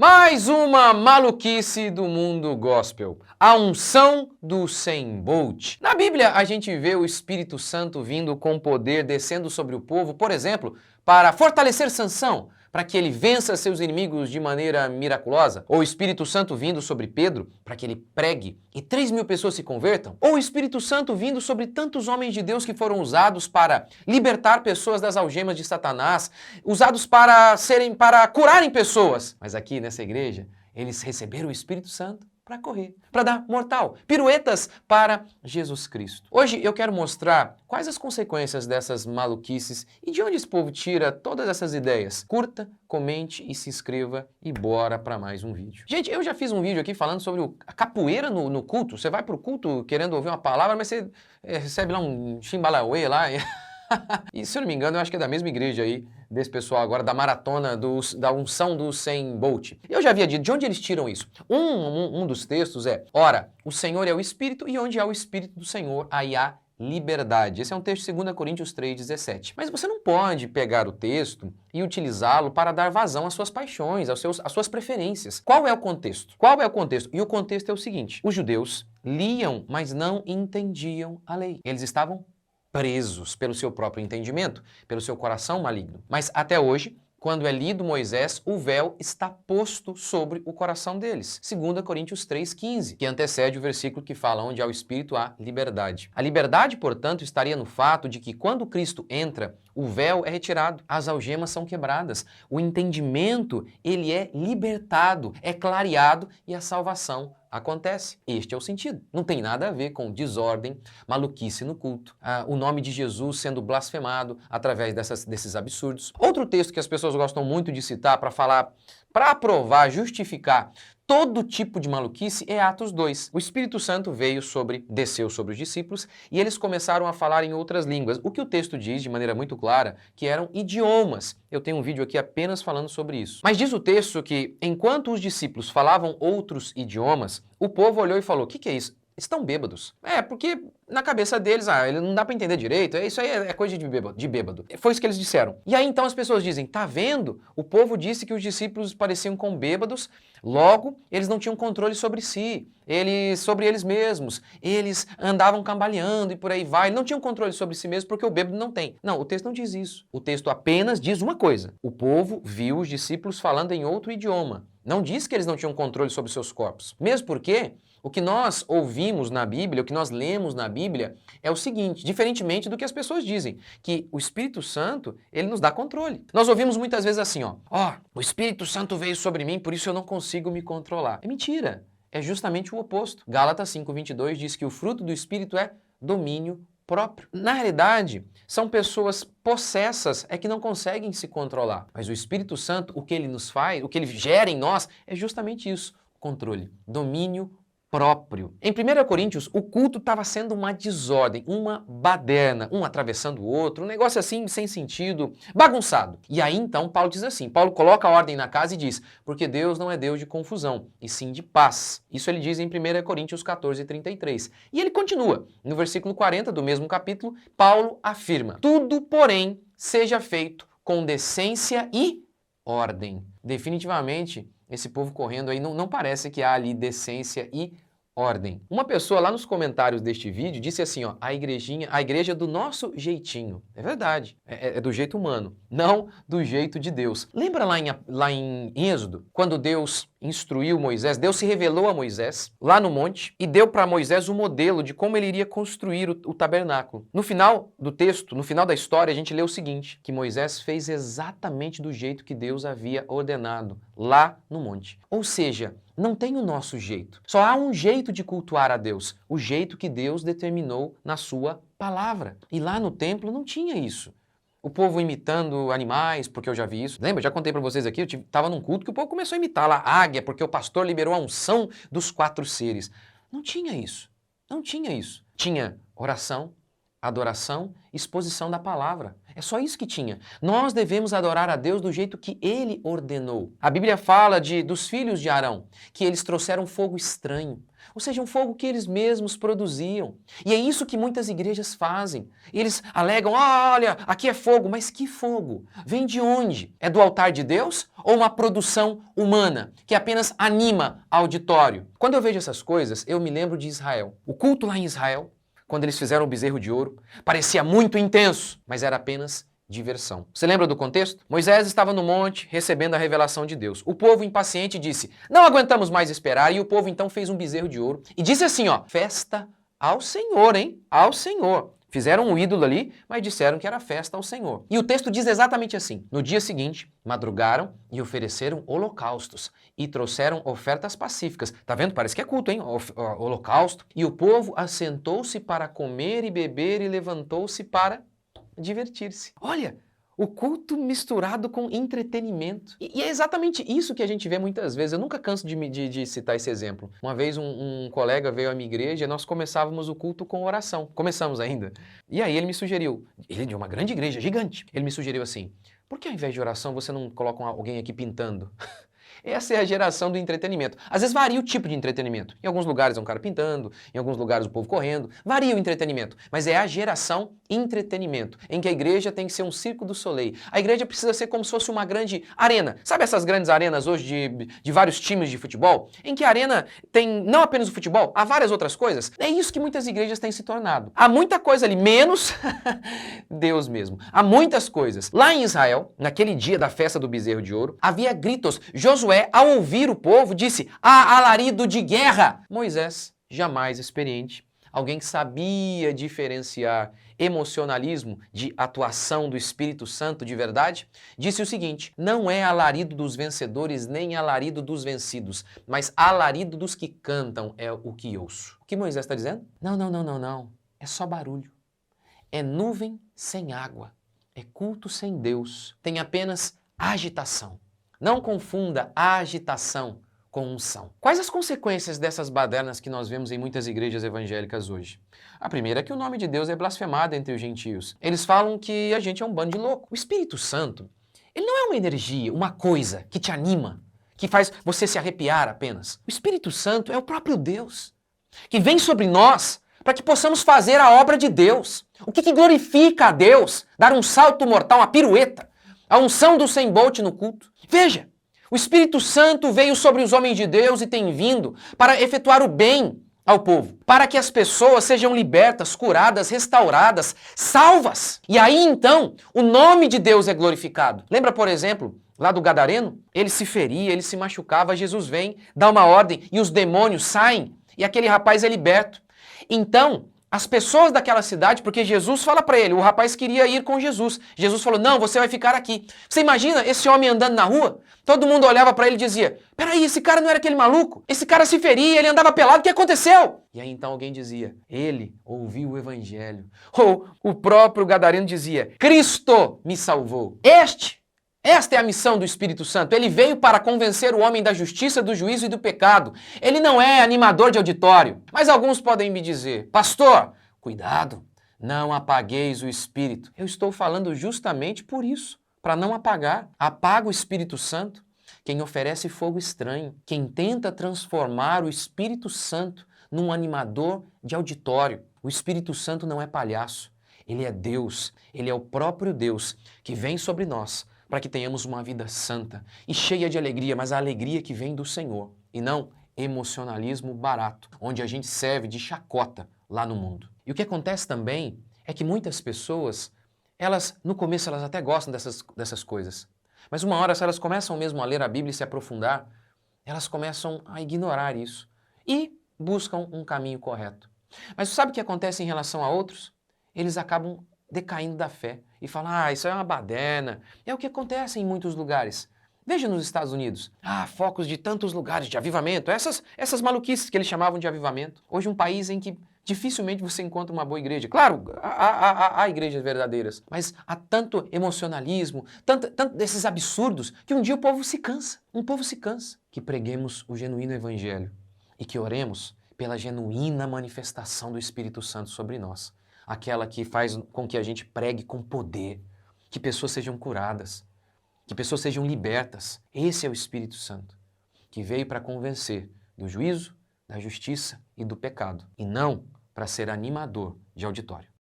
Mais uma maluquice do mundo gospel. A unção do Usain Bolt. Na Bíblia, a gente vê o Espírito Santo vindo com poder, descendo sobre o povo, por exemplo, para fortalecer Sansão, para que ele vença seus inimigos de maneira miraculosa. Ou o Espírito Santo vindo sobre Pedro, para que ele pregue e 3.000 pessoas se convertam. Ou o Espírito Santo vindo sobre tantos homens de Deus que foram usados para libertar pessoas das algemas de Satanás, usados para curarem pessoas. Mas aqui nessa igreja, eles receberam o Espírito Santo para correr, para dar mortal, piruetas para Jesus Cristo. Hoje eu quero mostrar quais as consequências dessas maluquices e de onde esse povo tira todas essas ideias. Curta, comente e se inscreva e bora para mais um vídeo. Gente, eu já fiz um vídeo aqui falando sobre a capoeira no culto. Você vai para o culto querendo ouvir uma palavra, mas você recebe lá um chimbalauê lá. E se eu não me engano, eu acho que é da mesma igreja aí, desse pessoal agora, da maratona da unção do Usain Bolt. Eu já havia dito, de onde eles tiram isso? Um dos textos é, ora, o Senhor é o Espírito e onde há o Espírito do Senhor, aí há liberdade. Esse é um texto de 2 Coríntios 3,17. Mas você não pode pegar o texto e utilizá-lo para dar vazão às suas paixões, às suas preferências. Qual é o contexto? Qual é o contexto? E o contexto é o seguinte, os judeus liam, mas não entendiam a lei. Eles estavam presos pelo seu próprio entendimento, pelo seu coração maligno. Mas até hoje, quando é lido Moisés, o véu está posto sobre o coração deles. 2 Coríntios 3,15, que antecede o versículo que fala onde há o Espírito há liberdade. A liberdade, portanto, estaria no fato de que quando Cristo entra, o véu é retirado, as algemas são quebradas, o entendimento, ele é libertado, é clareado e a salvação acontece. Este é o sentido. Não tem nada a ver com desordem, maluquice no culto, o nome de Jesus sendo blasfemado através desses absurdos. Outro texto que as pessoas gostam muito de citar para falar, para aprovar, justificar todo tipo de maluquice é Atos 2. O Espírito Santo desceu sobre os discípulos e eles começaram a falar em outras línguas. O que o texto diz de maneira muito clara, que eram idiomas. Eu tenho um vídeo aqui apenas falando sobre isso. Mas diz o texto que, enquanto os discípulos falavam outros idiomas, o povo olhou e falou, o que é isso? Estão bêbados. Porque na cabeça deles, ele não dá para entender direito, isso aí é coisa de bêbado. Foi isso que eles disseram. E aí então as pessoas dizem, tá vendo? O povo disse que os discípulos pareciam com bêbados, logo eles não tinham controle sobre si, sobre eles mesmos, eles andavam cambaleando e por aí vai, não tinham controle sobre si mesmos porque o bêbado não tem. Não, o texto não diz isso. O texto apenas diz uma coisa, o povo viu os discípulos falando em outro idioma. Não diz que eles não tinham controle sobre seus corpos. Mesmo porque o que nós ouvimos na Bíblia, o que nós lemos na Bíblia é o seguinte, diferentemente do que as pessoas dizem, que o Espírito Santo, ele nos dá controle. Nós ouvimos muitas vezes assim, o Espírito Santo veio sobre mim, por isso eu não consigo me controlar. É mentira, é justamente o oposto. Gálatas 5:22 diz que o fruto do Espírito é domínio próprio. Na realidade, são pessoas possessas, que não conseguem se controlar. Mas o Espírito Santo, o que ele nos faz, o que ele gera em nós, é justamente isso, controle, domínio próprio. Em 1 Coríntios, o culto estava sendo uma desordem, uma baderna, um atravessando o outro, um negócio assim sem sentido, bagunçado. E aí então Paulo diz assim, Paulo coloca a ordem na casa e diz, porque Deus não é Deus de confusão, e sim de paz. Isso ele diz em 1 Coríntios 14:33. E ele continua, no versículo 40 do mesmo capítulo, Paulo afirma, tudo, porém, seja feito com decência e ordem. Definitivamente, esse povo correndo aí não parece que há ali decência e ordem. Uma pessoa lá nos comentários deste vídeo disse assim, a igreja do nosso jeitinho. É verdade, é do jeito humano, não do jeito de Deus. Lembra lá em Êxodo, quando Deus instruiu Moisés, Deus se revelou a Moisés lá no monte e deu para Moisés o modelo de como ele iria construir o tabernáculo. No final do texto, no final da história, a gente lê o seguinte, que Moisés fez exatamente do jeito que Deus havia ordenado lá no monte. Ou seja, não tem o nosso jeito. Só há um jeito de cultuar a Deus, o jeito que Deus determinou na sua palavra. E lá no templo não tinha isso. O povo imitando animais, porque eu já vi isso. Lembra? Já contei para vocês aqui, eu estava num culto que o povo começou a imitar lá a águia, porque o pastor liberou a unção dos 4 seres. Não tinha isso. Não tinha isso. Tinha oração, adoração, exposição da palavra. É só isso que tinha. Nós devemos adorar a Deus do jeito que Ele ordenou. A Bíblia fala dos filhos de Arão, que eles trouxeram fogo estranho, ou seja, um fogo que eles mesmos produziam. E é isso que muitas igrejas fazem. Eles alegam, olha, aqui é fogo, mas que fogo? Vem de onde? É do altar de Deus ou uma produção humana que apenas anima auditório? Quando eu vejo essas coisas, eu me lembro de Israel. O culto lá em Israel, quando eles fizeram o bezerro de ouro, parecia muito intenso, mas era apenas diversão. Você lembra do contexto? Moisés estava no monte recebendo a revelação de Deus. O povo impaciente disse, não aguentamos mais esperar, e o povo então fez um bezerro de ouro e disse assim, ó, festa ao Senhor, hein? Ao Senhor. Fizeram um ídolo ali, mas disseram que era festa ao Senhor. E o texto diz exatamente assim. No dia seguinte, madrugaram e ofereceram holocaustos e trouxeram ofertas pacíficas. Tá vendo? Parece que é culto, hein? Holocausto. E o povo assentou-se para comer e beber e levantou-se para divertir-se. Olha, o culto misturado com entretenimento. E é exatamente isso que a gente vê muitas vezes. Eu nunca canso de citar esse exemplo. Uma vez um colega veio à minha igreja e nós começávamos o culto com oração. Começamos ainda. E aí ele me sugeriu, ele é de uma grande igreja, gigante, ele me sugeriu assim, por que ao invés de oração você não coloca alguém aqui pintando? Essa é a geração do entretenimento. Às vezes varia o tipo de entretenimento. Em alguns lugares é um cara pintando, em alguns lugares o povo correndo. Varia o entretenimento, mas é a geração entretenimento, em que a igreja tem que ser um circo do Soleil. A igreja precisa ser como se fosse uma grande arena. Sabe essas grandes arenas hoje de vários times de futebol? Em que a arena tem não apenas o futebol, há várias outras coisas. É isso que muitas igrejas têm se tornado. Há muita coisa ali, menos Deus mesmo. Há muitas coisas. Lá em Israel, naquele dia da festa do bezerro de ouro, havia gritos. Josué, ao ouvir o povo, disse, há alarido de guerra. Moisés, jamais experiente, alguém que sabia diferenciar emocionalismo de atuação do Espírito Santo de verdade, disse o seguinte, não é alarido dos vencedores nem alarido dos vencidos, mas alarido dos que cantam é o que ouço. O que Moisés está dizendo? Não. É só barulho. É nuvem sem água. É culto sem Deus. Tem apenas agitação. Não confunda agitação com unção. Quais as consequências dessas badernas que nós vemos em muitas igrejas evangélicas hoje? A primeira é que o nome de Deus é blasfemado entre os gentios. Eles falam que a gente é um bando de louco. O Espírito Santo, ele não é uma energia, uma coisa que te anima, que faz você se arrepiar apenas. O Espírito Santo é o próprio Deus, que vem sobre nós para que possamos fazer a obra de Deus. O que glorifica a Deus? Dar um salto mortal, uma pirueta, a unção do 100 Bolt no culto. Veja, o Espírito Santo veio sobre os homens de Deus e tem vindo para efetuar o bem ao povo, para que as pessoas sejam libertas, curadas, restauradas, salvas. E aí então, o nome de Deus é glorificado. Lembra, por exemplo, lá do Gadareno? Ele se feria, ele se machucava, Jesus vem, dá uma ordem e os demônios saem e aquele rapaz é liberto. Então, as pessoas daquela cidade, porque Jesus fala para ele, o rapaz queria ir com Jesus. Jesus falou, não, você vai ficar aqui. Você imagina esse homem andando na rua? Todo mundo olhava para ele e dizia, peraí, esse cara não era aquele maluco? Esse cara se feria, ele andava pelado, o que aconteceu? E aí então alguém dizia, ele ouviu o evangelho. Ou o próprio Gadareno dizia, Cristo me salvou. Esta é a missão do Espírito Santo. Ele veio para convencer o homem da justiça, do juízo e do pecado. Ele não é animador de auditório. Mas alguns podem me dizer, pastor, cuidado, não apagueis o Espírito. Eu estou falando justamente por isso, para não apagar. Apaga o Espírito Santo quem oferece fogo estranho, quem tenta transformar o Espírito Santo num animador de auditório. O Espírito Santo não é palhaço. Ele é Deus, ele é o próprio Deus que vem sobre nós para que tenhamos uma vida santa e cheia de alegria, mas a alegria que vem do Senhor e não emocionalismo barato, onde a gente serve de chacota lá no mundo. E o que acontece também é que muitas pessoas, no começo elas até gostam dessas coisas, mas uma hora se elas começam mesmo a ler a Bíblia e se aprofundar, elas começam a ignorar isso e buscam um caminho correto. Mas sabe o que acontece em relação a outros? Eles acabam decaindo da fé e falam, isso é uma baderna. É o que acontece em muitos lugares. Veja nos Estados Unidos, focos de tantos lugares de avivamento, essas maluquices que eles chamavam de avivamento. Hoje um país em que dificilmente você encontra uma boa igreja. Claro, há igrejas verdadeiras, mas há tanto emocionalismo, tanto desses absurdos, que um dia o povo se cansa. Um povo se cansa. Que preguemos o genuíno evangelho e que oremos pela genuína manifestação do Espírito Santo sobre nós, aquela que faz com que a gente pregue com poder, que pessoas sejam curadas, que pessoas sejam libertas. Esse é o Espírito Santo, que veio para convencer do juízo, da justiça e do pecado, e não para ser animador de auditório.